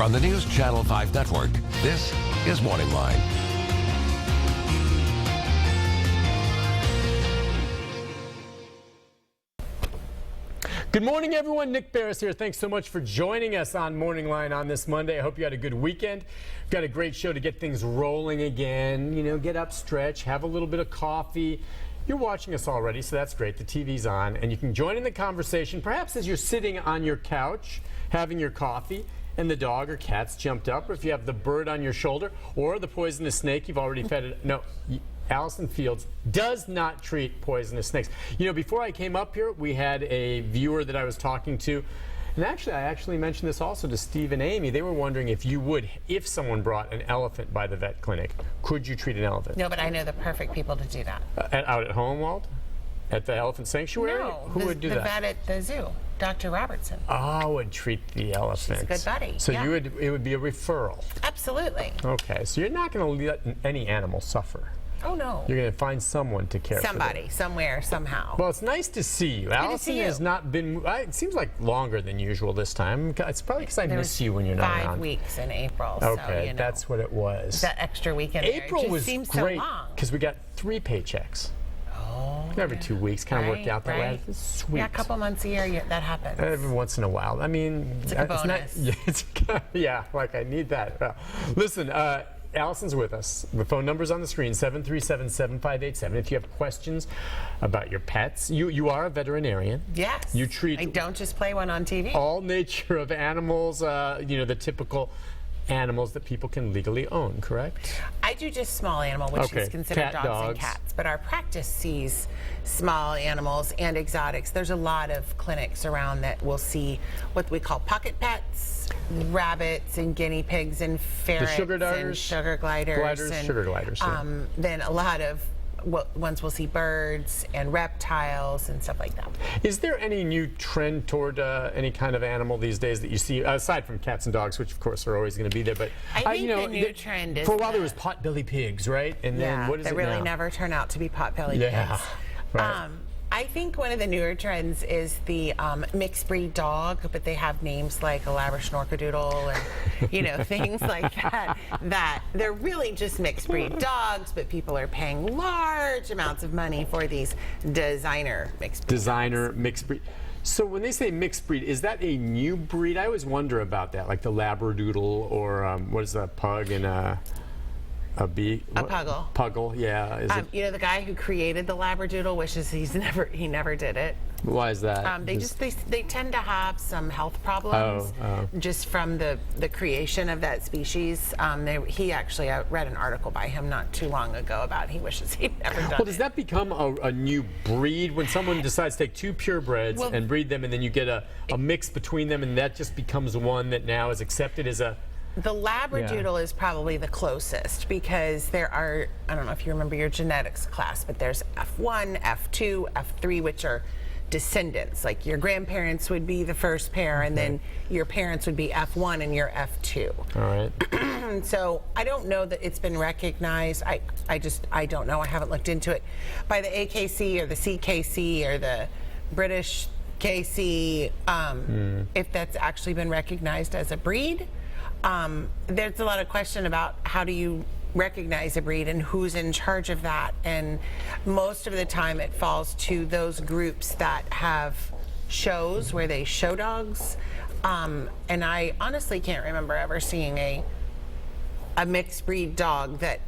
From the News Channel 5 Network, this is MorningLine. Good morning, everyone. Nick Barris here. Thanks so much for joining us on MorningLine on this Monday. I hope you had a good weekend. We've got a great show to get things rolling again. You know, get up, stretch, have a little bit of coffee. You're watching us already, so that's great. The TV's on, and you can join in the conversation, perhaps as you're sitting on your couch, having your coffee, and the dog or cat's jumped up, or if you have the bird on your shoulder, or the poisonous snake you've already fed it. No. Allison Fields does not treat poisonous snakes. You know, before I came up here, we had a viewer that I was talking to, and I actually mentioned this also to Steve and Amy. They were wondering if you would, if someone brought an elephant by the vet clinic, could you treat an elephant? No, but I know the perfect people to do that. Out at home, Walt? At the elephant sanctuary? No, who would do that? The vet at the zoo, Dr. Robertson. Oh, would treat the elephant. She's a good buddy. So yeah. it would be a referral. Absolutely. Okay, so you're not going to let any animal suffer. Oh, no. You're going to find someone to care for them. Somebody, somewhere, somehow. Well, it's nice to see you. Allison has not been, it seems like longer than usual this time. It's probably because I miss you when you're not around. 5 weeks in April. Okay, so, you know, that's what it was. That extra weekend April was seems great so long. because we got 3 paychecks. Oh. Every 2 weeks, kind of worked out that way. It's sweet. Yeah, a couple months a year, that happens. Every once in a while. I mean, it's a bonus. Yeah, like I need that. Listen, Allison's with us. The phone number's on the screen, 737-7587. If you have questions about your pets, you are a veterinarian. Yes. You treat. I don't just play one on TV. All nature of animals, you know, the typical animals that people can legally own, correct? I do just small animal, which is considered dogs and cats. But our practice sees small animals and exotics. There's a lot of clinics around that will see what we call pocket pets, rabbits and guinea pigs and ferrets the sugar darters, and sugar gliders. And, sugar gliders. Yeah. Then a lot of ones we'll see birds and reptiles and stuff like that. Is there any new trend toward any kind of animal these days that you see, aside from cats and dogs, which of course are always going to be there? But I think you know, the new trend is for a while there was pot-belly pigs, right? And then what is it really now? never turn out to be pot-belly pigs. Right. I think one of the newer trends is the mixed breed dog, but they have names like a Labrador Snorkadoodle and, you know, things like that, that they're really just mixed breed dogs, but people are paying large amounts of money for these designer mixed breed dogs. Mixed breed. So when they say mixed breed, is that a new breed? I always wonder about that, like the Labradoodle or what is that, pug and a puggle. Puggle, yeah. You know, the guy who created the Labradoodle wishes he never did it. Why is that? They tend to have some health problems just from the creation of that species. I read an article by him not too long ago about he wishes he'd never done it. Well, does that become a new breed when someone decides to take 2 purebreds and breed them, and then you get a mix between them, and that just becomes one that now is accepted as a... The Labradoodle is probably the closest because there are, I don't know if you remember your genetics class, but there's F1, F2, F3, which are descendants. Like your grandparents would be the first pair, and then your parents would be F1 and you're F2. All right. So I don't know that it's been recognized. I don't know. I haven't looked into it by the AKC or the CKC or the British KC, if that's actually been recognized as a breed. There's a lot of question about how do you recognize a breed and who's in charge of that, and most of the time it falls to those groups that have shows where they show dogs, and I honestly can't remember ever seeing a mixed breed dog that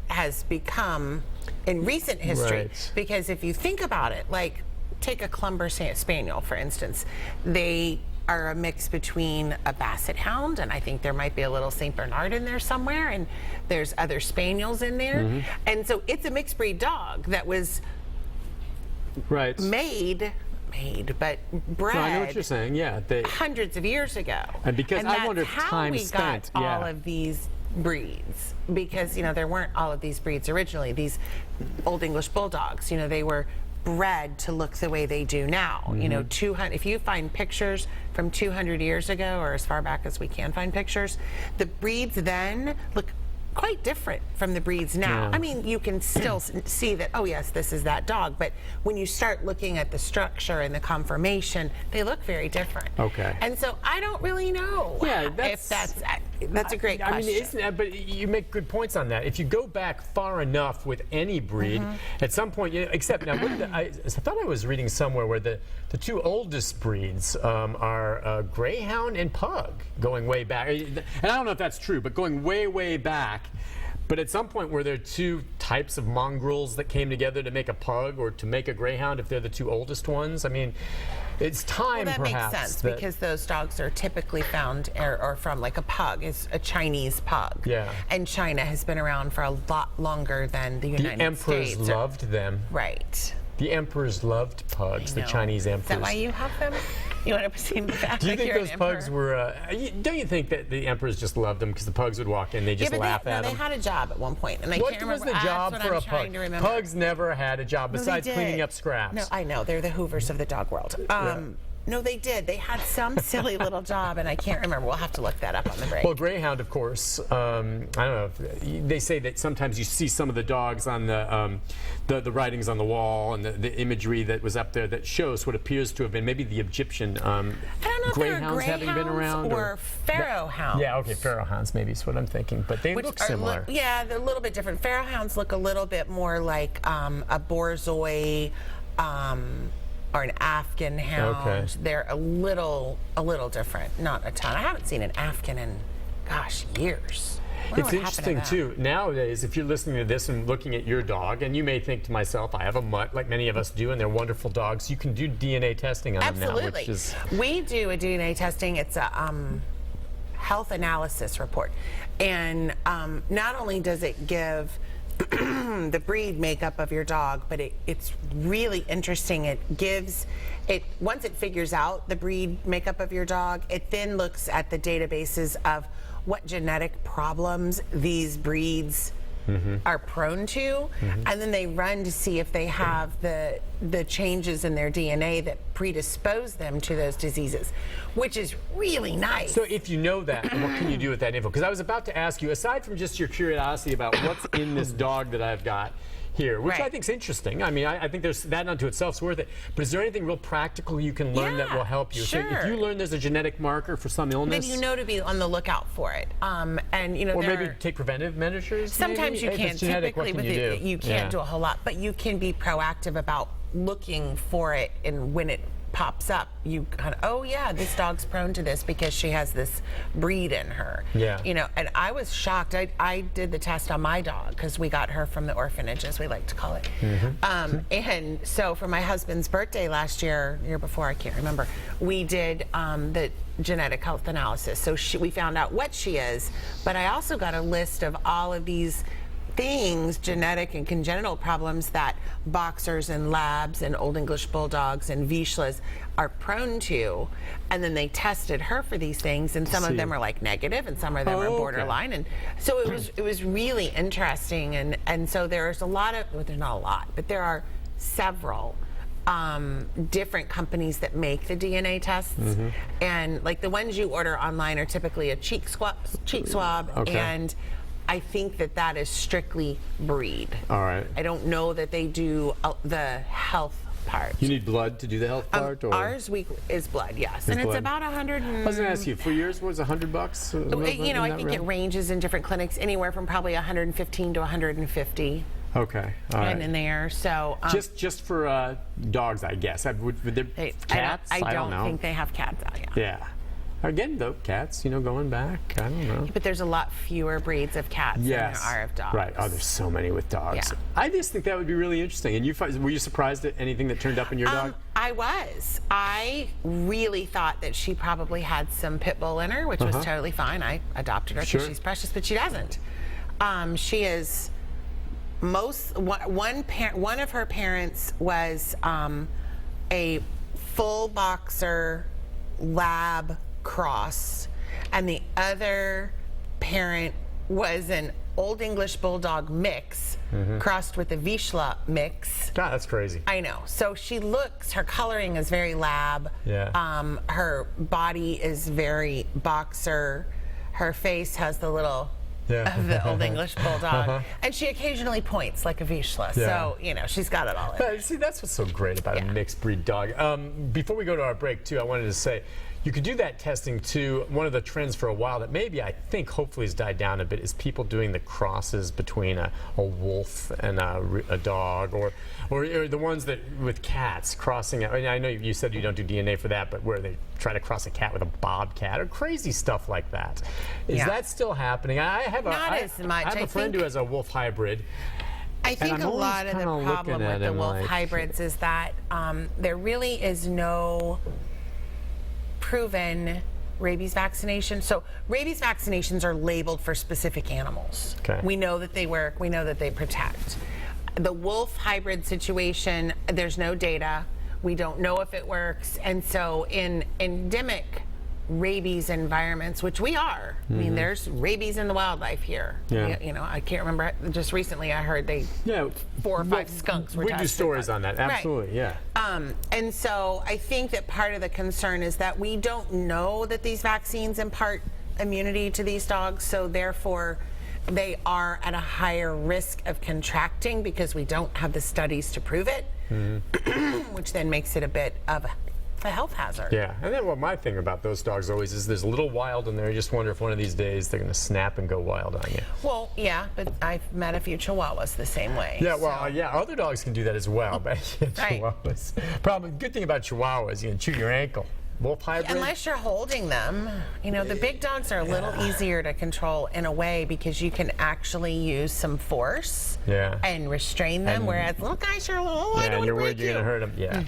has become in recent history, because if you think about it, like take a Clumber Spaniel for instance, they are a mix between a Basset Hound, and I think there might be a little St. Bernard in there somewhere, and there's other Spaniels in there. And so it's a mixed breed dog that was made, but bred. No, I know what you're saying, yeah. Hundreds of years ago. And because I wonder if time spent. That's how we got all of these breeds, because, you know, there weren't all of these breeds originally. These Old English Bulldogs, you know, they were bred to look the way they do now. You know, 200. If you find pictures from 200 years ago, or as far back as we can find pictures, the breeds then look quite different from the breeds now. Yeah. I mean, you can still see that, oh yes, this is that dog, but when you start looking at the structure and the conformation, they look very different. Okay. And so I don't really know if that's a great question. I mean, isn't that, but you make good points on that. If you go back far enough with any breed, at some point, except now, I thought I was reading somewhere where the two oldest breeds are Greyhound and Pug, going way back. And I don't know if that's true, but going way back. But at some point, were there two types of mongrels that came together to make a Pug or to make a Greyhound if they're the two oldest ones? I mean, it's time, well, that perhaps. makes sense because those dogs are typically found or from like a pug is a Chinese pug. Yeah. And China has been around for a lot longer than the United emperors States. loved them. Right. The emperors loved pugs, the know. Chinese emperors. Is that why you have them? You want to see the fact Do you like think you're those an pugs emperor? were, don't you think that the emperors just loved them because the pugs would walk in, they just laugh at they them? had a job at one point, and I What can't was remember. the job That's for what a I'm trying pug? to remember. Pugs never had a job No, they besides did. cleaning up scraps. No, I know. They're the Hoovers of the dog world. No, they did. They had some silly little job, and I can't remember. We'll have to look that up on the break. Well, Greyhound, of course. I don't know. They say that sometimes you see some of the dogs on the writings on the wall and the imagery that was up there that shows what appears to have been maybe the Egyptian I don't know Greyhounds if they're having been around. or Pharaoh hounds. Yeah, okay, Pharaoh hounds maybe is what I'm thinking, but they look similar. Yeah, they're a little bit different. Pharaoh hounds look a little bit more like a Borzoi. Or an Afghan hound. Okay. They're a little different, not a ton. I haven't seen an Afghan in, gosh, years. Wonder It's what happened to interesting that. too. Nowadays, if you're listening to this and looking at your dog, and you may think to myself, I have a mutt, like many of us do, and they're wonderful dogs. You can do DNA testing on them now, Absolutely. which is We do a DNA testing. It's a health analysis report, and not only does it give the breed makeup of your dog, but it's really interesting. It gives it, once it figures out the breed makeup of your dog, it then looks at the databases of what genetic problems these breeds are prone to, and then they run to see if they have the changes in their DNA that predispose them to those diseases, which is really nice. So if you know that, what can you do with that info? Because I was about to ask you, aside from just your curiosity about what's in this dog that I've got here, which Right. I think is interesting. I mean, I think there's that unto itself is worth it. But is there anything real practical you can learn that Yeah, will help you? So if sure. you learn there's a genetic marker for some illness, then you know to be on the lookout for it. And you know, or there maybe are, take preventive measures. sometimes maybe? you If can. it's genetic, what Typically, can you with do? you can't do a whole lot, but you can be proactive about looking for it, and when it pops up, you kind of, oh yeah, this dog's prone to this because she has this breed in her. Yeah. You know, and I was shocked. I did the test on my dog because we got her from the orphanage, as we like to call it. And so for my husband's birthday last year before, I can't remember, we did the genetic health analysis. So we found out what she is, but I also got a list of all of these things, genetic and congenital problems that boxers and labs and Old English bulldogs and Vizslas are prone to, and then they tested her for these things, and some of them are like negative, and some of them are borderline, and so it was really interesting, and so there's a lot of, well, there's not a lot, but there are several different companies that make the DNA tests, and like the ones you order online are typically a cheek swab, Okay. and I think that is strictly breed. All right. I don't know that they do the health part. You need blood to do the health part, or Ours is blood, yes, and blood. it's about 100. I was going to ask you, for yours, what was $100? You know, I think it ranges in different clinics anywhere from probably 115 to 150, Okay, all right. and in there. So Just for dogs, I guess. Would there cats? I don't know. think they have cats out yet. Yeah. Again, though, cats, going back. I don't know. But there's a lot fewer breeds of cats than there are of dogs. Right. Oh, there's so many with dogs. Yeah. I just think that would be really interesting. And were you surprised at anything that turned up in your dog? I was. I really thought that she probably had some pit bull in her, which was totally fine. I adopted her because Sure. she's precious, but she doesn't. She is one of her parents was a full boxer lab cross, and the other parent was an Old English Bulldog mix crossed with a Vizsla mix. God, that's crazy. I know. So her coloring is very lab. Yeah. Her body is very boxer. Her face has the little of the Old English Bulldog. And she occasionally points like a Vizsla. So, you know, she's got it all in there. See, that's what's so great about a mixed breed dog. Before we go to our break, too, I wanted to say, you could do that testing too. One of the trends for a while that maybe I think hopefully has died down a bit is people doing the crosses between a wolf and a dog, or the ones that with cats crossing. I know you said you don't do DNA for that, but where they try to cross a cat with a bobcat or crazy stuff like that. Is that still happening? I have a friend who has a wolf hybrid. I think a lot of the problem with the wolf hybrids is that there really is no proven rabies vaccination. So rabies vaccinations are labeled for specific animals. Okay. We know that they work. We know that they protect. The wolf hybrid situation, there's no data. We don't know if it works. And so in endemic rabies environments, which we are, I mean, there's rabies in the wildlife here. You know, I can't remember, just recently I heard 4 or 5 skunks were tested. We do stories on that, absolutely, right. And so I think that part of the concern is that we don't know that these vaccines impart immunity to these dogs, so therefore they are at a higher risk of contracting because we don't have the studies to prove it, which then makes it a bit of a health hazard. Yeah, and then my thing about those dogs always is there's a little wild in there. You just wonder if one of these days they're going to snap and go wild on you. Well, yeah, but I've met a few Chihuahuas the same way. Yeah, well, yeah, other dogs can do that as well, but Right. Chihuahuas. Good thing about Chihuahuas, you can chew your ankle. Wolf hybrid? Unless you're holding them. You know, the big dogs are a little easier to control in a way because you can actually use some force and restrain them, whereas little guys are a little, I don't want to break you. And you're worried you're going to hurt them. Yeah.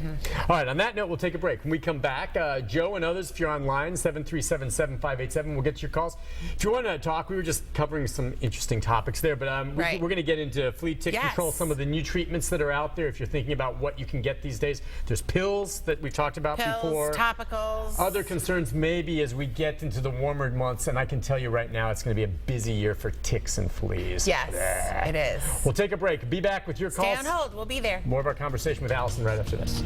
All right, on that note, we'll take a break. When we come back, Joe and others, if you're online, 737-7587, we'll get to your calls. If you want to talk, we were just covering some interesting topics there, but we're going to get into flea tick control, some of the new treatments that are out there if you're thinking about what you can get these days. There's pills that we talked about before. Topicals. Other concerns maybe as we get into the warmer months, and I can tell you right now it's going to be a busy year for ticks and fleas. Yes, it is. We'll take a break. Be back with your calls. Stay on hold. We'll be there. More of our conversation with Allison right after this.